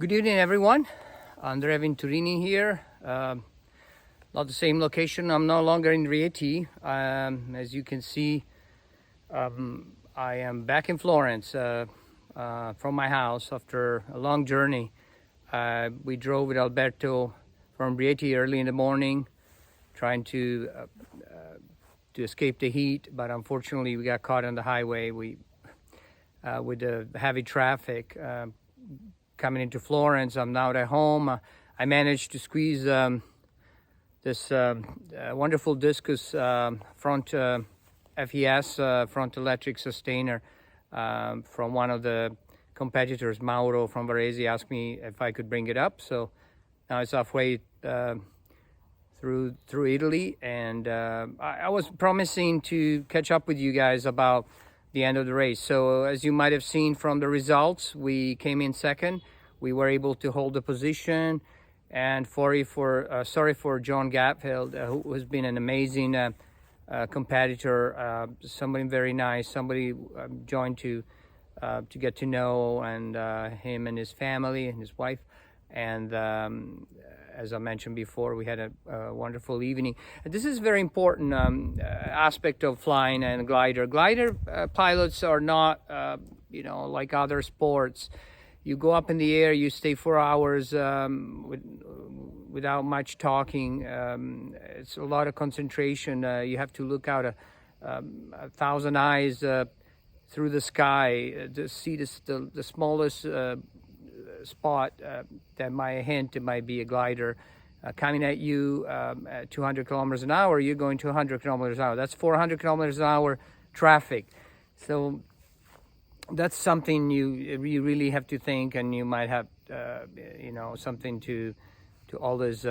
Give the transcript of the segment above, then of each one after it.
Good evening, everyone. Andrea Venturini here. Not the same location. I'm no longer in Rieti. As you can see, I am back in Florence from my house after a long journey. We drove with Alberto from Rieti early in the morning, trying to escape the heat, but unfortunately we got caught on the highway. With the heavy traffic coming into Florence. I'm now at home. I managed to squeeze this wonderful discus front FES front electric sustainer from one of the competitors. Mauro from Varese asked me if I could bring it up, so now it's halfway through Italy, and I was promising to catch up with you guys about the end of the race. So as you might have seen from the results, we came in second. We were able to hold the position, and sorry for John Gatfield, who has been an amazing competitor, somebody very nice, somebody joined to get to know, and him and his family and his wife, and as I mentioned before, we had a wonderful evening. And this is a very important aspect of flying and glider. Glider pilots are not, like other sports. You go up in the air, you stay 4 hours without much talking. It's a lot of concentration. You have to look out a thousand eyes through the sky to see the smallest spot that might hint it might be a glider coming at you at 200 kilometers an hour. You're going 200 kilometers an hour. That's 400 kilometers an hour traffic. So that's something you really have to think, and you might have something to always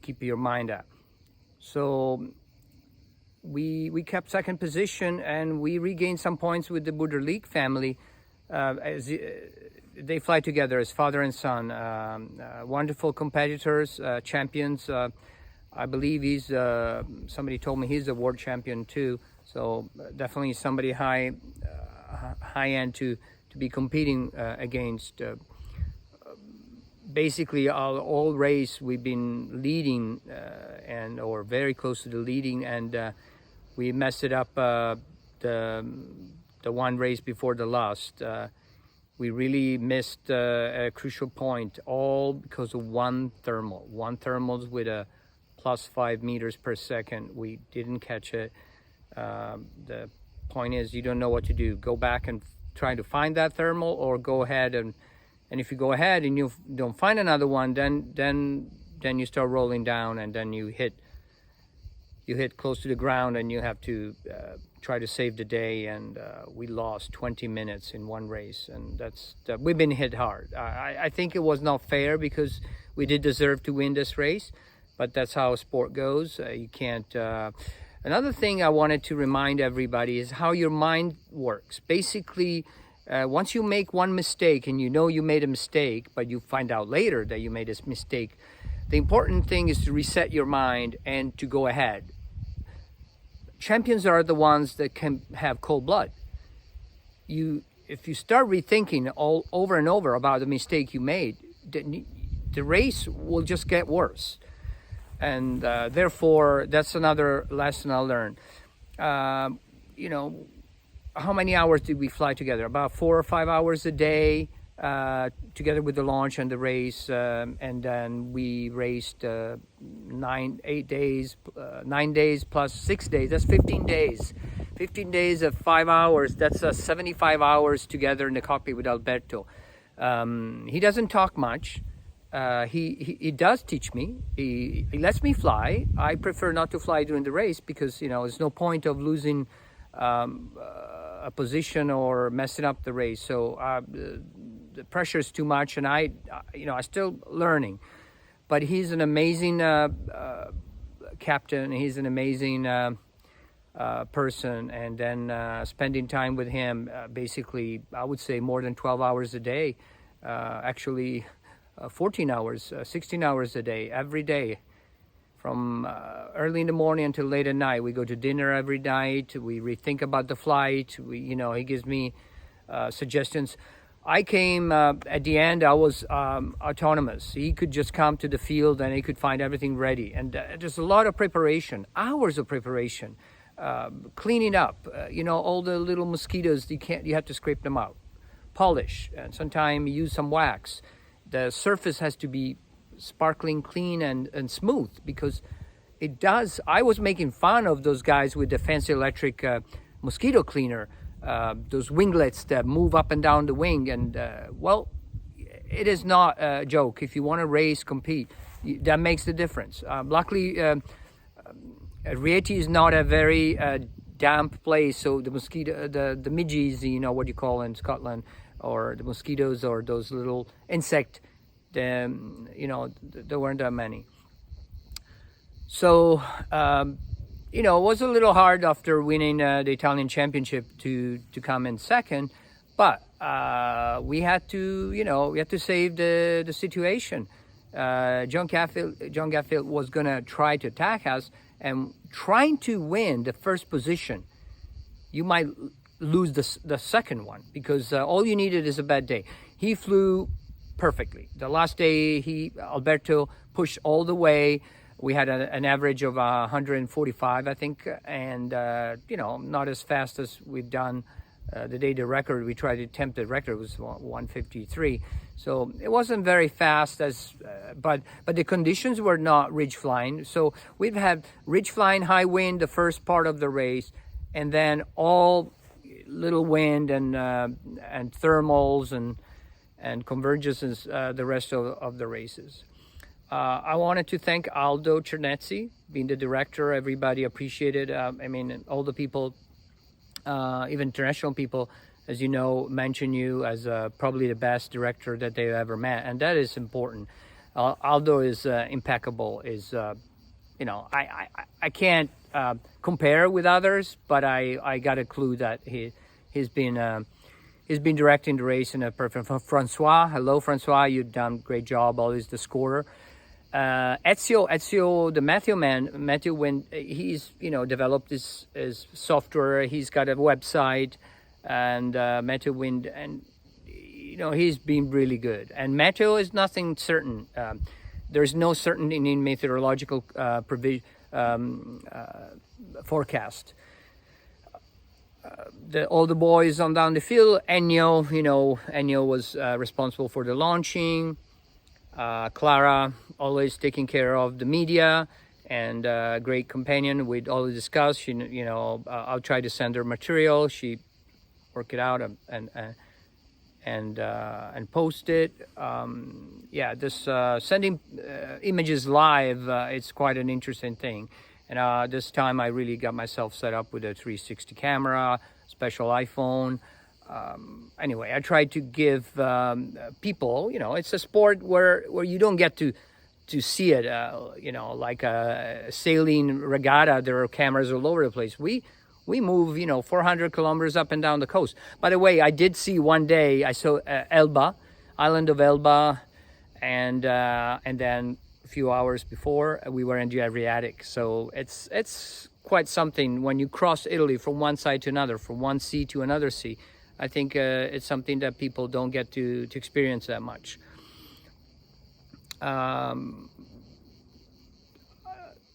keep your mind at. So we kept second position, and we regained some points with the Buderlik family. They fly together as father and son, wonderful competitors, champions. I believe he's, somebody told me he's a world champion too. So definitely somebody high end to be competing against. Basically, all race we've been leading or very close to the leading, and we messed it up the one race before the last. We really missed a crucial point, all because of one thermal. One thermals with a plus 5 meters per second. We didn't catch it. The point is, you don't know what to do. Go back and try to find that thermal, or go ahead and if you go ahead and you don't find another one, then you start rolling down, and then you hit close to the ground, and you have to try to save the day. And we lost 20 minutes in one race, and we've been hit hard. I think it was not fair, because we did deserve to win this race, but that's how sport goes. You can't. Another thing I wanted to remind everybody is how your mind works. Basically, once you make one mistake, and you made a mistake, but you find out later that you made a mistake, the important thing is to reset your mind and to go ahead. Champions are the ones that can have cold blood. If you start rethinking all over and over about the mistake you made, the race will just get worse. And therefore, that's another lesson I learned. How many hours did we fly together? About 4 or 5 hours a day, together with the launch and the race. And then we raced 9 days plus 6 days. That's 15 days. 15 days of 5 hours. That's 75 hours together in the cockpit with Alberto. He doesn't talk much. He does teach me. He lets me fly. I prefer not to fly during the race, because there's no point of losing a position or messing up the race. So the pressure is too much, and I'm still learning. But he's an amazing captain. He's an amazing person, and then spending time with him, basically, I would say more than 12 hours a day. Actually, 14 hours, 16 hours a day, every day. From early in the morning until late at night. We go to dinner every night. We rethink about the flight. He gives me suggestions. I came at the end. I was autonomous. He could just come to the field and he could find everything ready. And there's a lot of preparation, hours of preparation, cleaning up. All the little mosquitoes. You have to scrape them out, polish, and sometimes use some wax. The surface has to be sparkling clean and smooth, because it does. I was making fun of those guys with the fancy electric mosquito cleaner. Those winglets that move up and down the wing, and it is not a joke. If you want to race, compete, that makes the difference. Luckily, Rieti is not a very damp place, so the mosquito, the midges, what you call in Scotland, or the mosquitoes, or those little insect, there weren't that many. So it was a little hard after winning the Italian championship to come in second, but we had to save the situation. John Gatfield was gonna try to attack us, and trying to win the first position, you might lose the second one, because all you needed is a bad day. He flew perfectly. The last day, Alberto pushed all the way. We had an average of 145, I think, and not as fast as we've done the day the record. We tried to attempt the record, was 153. So it wasn't very fast, but the conditions were not ridge flying. So we've had ridge flying, high wind the first part of the race, and then all little wind and thermals and convergences the rest of the races. I wanted to thank Aldo Cernezzi, being the director. Everybody appreciated. All the people, even international people, as you know, mention you as probably the best director that they've ever met, and that is important. Aldo is impeccable. I can't compare with others, but I got a clue that he's been directing the race in a perfect. Francois, hello Francois, you've done a great job. Always the scorer. Ezio, the Matthew, when he's developed his software, he's got a website, and Matthew Wind, and he's been really good. And Matthew is nothing certain. There's no certainty in meteorological forecast. All the boys on down the field. Ennio was responsible for the launching. Clara always taking care of the media, and a great companion. We'd always discuss. I'll try to send her material. She work it out and post it. This sending images live. It's quite an interesting thing. And this time I really got myself set up with a 360 camera, special iPhone. Anyway, I tried to give people, it's a sport where you don't get to see it, like a sailing regatta. There are cameras all over the place. We move, 400 kilometers up and down the coast. By the way, I did see one day, I saw Elba, island of Elba, and then a few hours before we were in the Adriatic. So it's quite something when you cross Italy from one side to another, from one sea to another sea. I think it's something that people don't get to experience that much.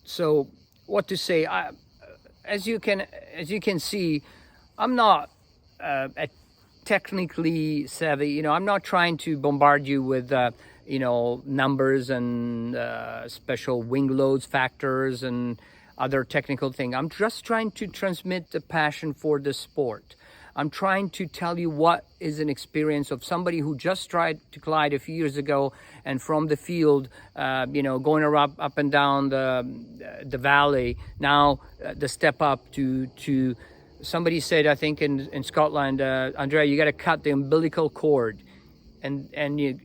So what to say? As you can see, I'm not technically savvy. I'm not trying to bombard you with numbers and special wing loads factors and other technical things. I'm just trying to transmit the passion for the sport. I'm trying to tell you what is an experience of somebody who just tried to glide a few years ago, and from the field, going around up and down the valley. Now the step up to somebody said, I think in Scotland, Andrea, you got to cut the umbilical cord, and you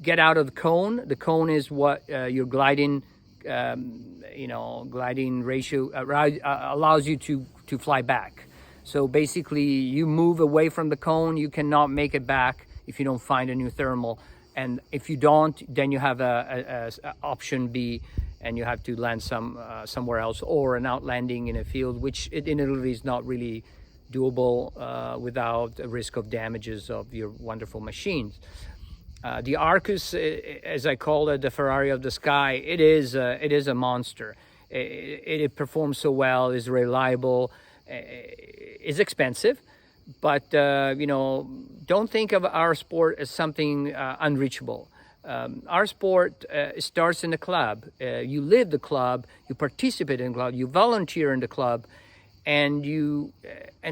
get out of the cone. The cone is what your gliding, gliding ratio allows you to fly back. So basically, you move away from the cone. You cannot make it back if you don't find a new thermal. And if you don't, then you have a option B, and you have to land somewhere else, or an outlanding in a field, which in Italy is not really doable without a risk of damages of your wonderful machines. The Arcus, as I call it, the Ferrari of the sky, it is a monster. It performs so well, is reliable, is expensive, but don't think of our sport as something unreachable. Our sport starts in the club. You live the club, you participate in the club, you volunteer in the club, and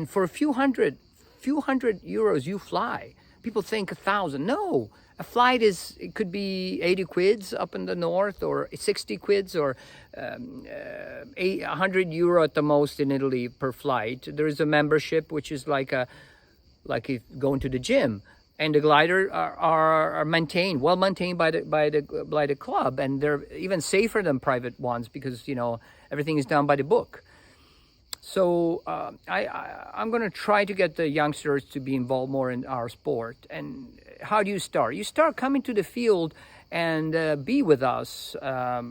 for a few hundred euros you fly. People think 1,000. No, a flight it could be 80 quids up in the north, or 60 quids, or 100 euro at the most in Italy per flight. There is a membership which is like if going to the gym, and the gliders are well maintained by the club, and they're even safer than private ones because everything is done by the book. So I'm going to try to get the youngsters to be involved more in our sport. And how do you start? You start coming to the field and be with us. I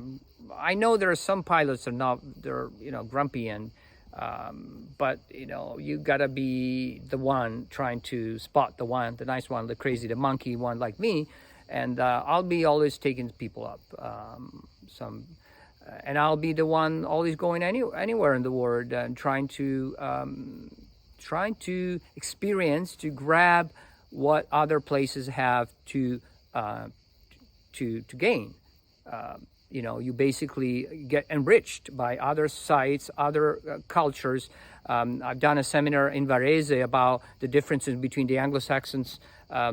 know there are some pilots they're grumpy, but you gotta be the one trying to spot the nice one, the crazy, the monkey one like me, and I'll be always taking people up. And I'll be the one always going anywhere in the world and trying to experience, to grab what other places have to gain. You basically get enriched by other sites, other cultures. I've done a seminar in Varese about the differences between the Anglo-Saxons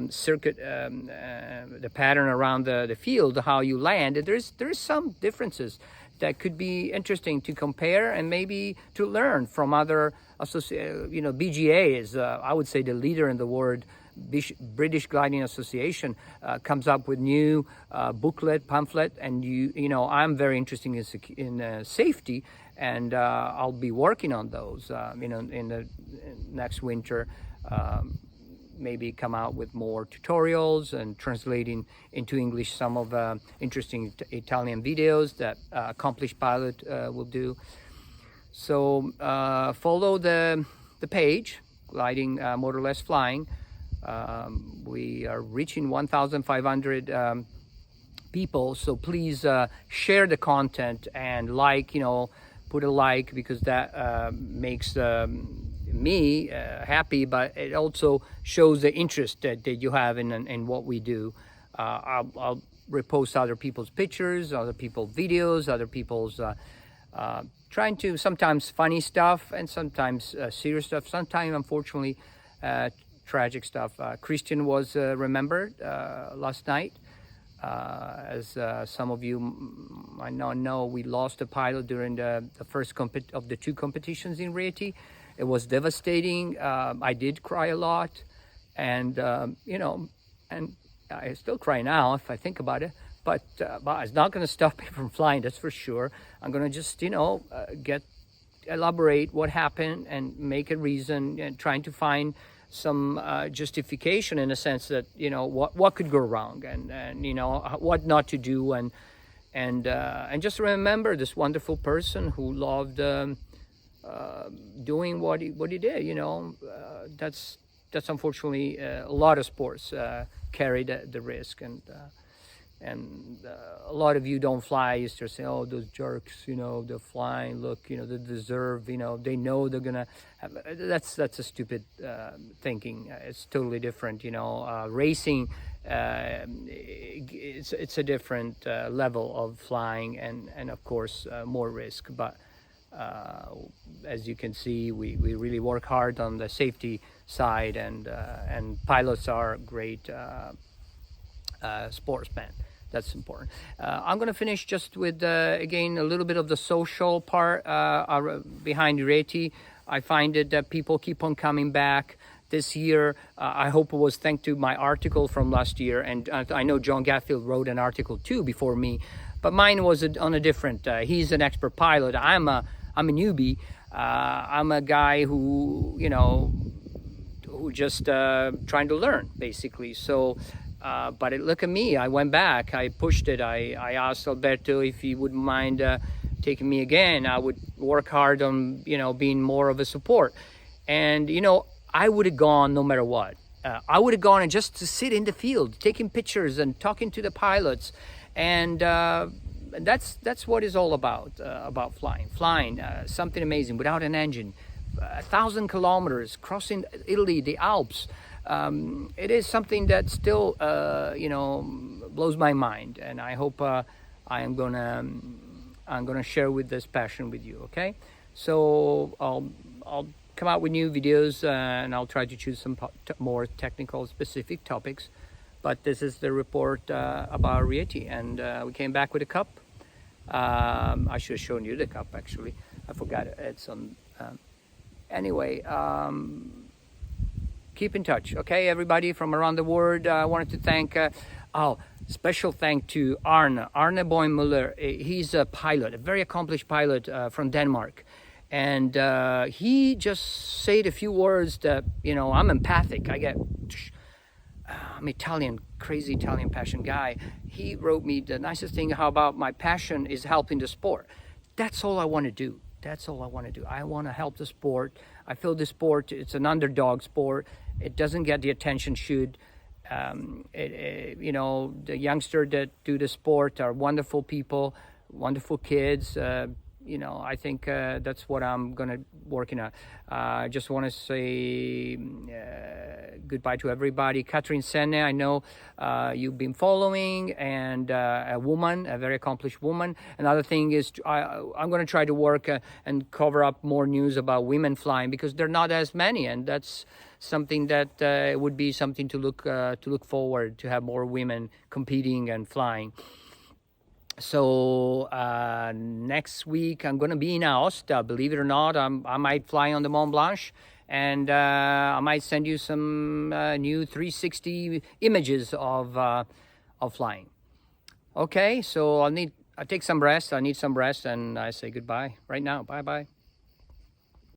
circuit, the pattern around the field, how you land. There's some differences that could be interesting to compare and maybe to learn from other BGA is, I would say, the leader in the world. British Gliding Association comes up with new pamphlet, and I'm very interested in safety, and I'll be working on those in the next winter. Maybe come out with more tutorials and translating into English some of interesting Italian videos that accomplished pilot will do. So follow the page, Gliding Motorless Flying. We are reaching 1,500 people, so please share the content and put a like, because that makes me happy, but it also shows the interest that you have in what we do. I'll repost other people's pictures, other people's videos, other people's trying to, sometimes funny stuff and sometimes serious stuff, sometimes unfortunately tragic stuff. Christian was remembered last night. As some of you might not know, we lost a pilot during the first of the two competitions in Rieti. It was devastating. I did cry a lot, and and I still cry now if I think about it. But it's not going to stop me from flying, that's for sure. I'm going to just elaborate what happened and make a reason, and trying to find some justification, in a sense that what could go wrong, and what not to do, and just remember this wonderful person who loved doing what he did. That's unfortunately a lot of sports carry the risk, and a lot of you don't fly. You start saying, "Oh, those jerks, they're flying. Look, they deserve. They know they're gonna have." That's a stupid thinking. It's totally different. Racing, it's a different level of flying, and of course more risk. But as you can see, we really work hard on the safety side, and pilots are great sportsmen. That's important. I'm going to finish just with, again, a little bit of the social part behind Rieti. I find it that people keep on coming back this year. I hope it was thanks to my article from last year. And I know John Gatfield wrote an article too before me, but mine was on a different, he's an expert pilot. I'm a newbie. I'm a guy who just trying to learn, basically. So, but look at me, I went back, I pushed it. I asked Alberto if he wouldn't mind taking me again. I would work hard on, being more of a support. And you know, I would have gone no matter what. I would have gone and just to sit in the field, taking pictures and talking to the pilots, and that's what it's all about flying. Flying, something amazing without an engine, 1,000 kilometers crossing Italy, the Alps. It is something that still, you know, blows my mind, and I hope I'm gonna share with this passion with you. Okay, so I'll come out with new videos, and I'll try to choose some more technical specific topics, but this is the report about Rieti, and we came back with a cup. I should have shown you the cup, actually. I forgot it's on. Anyway, keep in touch, okay, everybody from around the world. I wanted to thank special thank to Arne Boymüller. He's a pilot, a very accomplished pilot from Denmark. And he just said a few words that, you know, I'm empathic. I'm Italian, crazy Italian passion guy. He wrote me the nicest thing. How about my passion is helping the sport? That's all I want to do. That's all I want to do. I want to help the sport. I feel the sport, it's an underdog sport. It doesn't get the attention should. You know, the youngsters that do the sport are wonderful people, wonderful kids. You know, I think that's what I'm gonna working on. I just want to say goodbye to everybody. Catherine Senne, I know you've been following, and a woman, a very accomplished woman. Another thing is I'm going to try to work and cover up more news about women flying, because there are not as many, and that's something that would be something to look forward to, have more women competing and flying. So next week I'm going to be in Aosta. Believe it or not, I might fly on the Mont Blanc, and I might send you some new 360 images of flying. Okay, so I take some rest. I need some rest, and I say goodbye right now. Bye bye.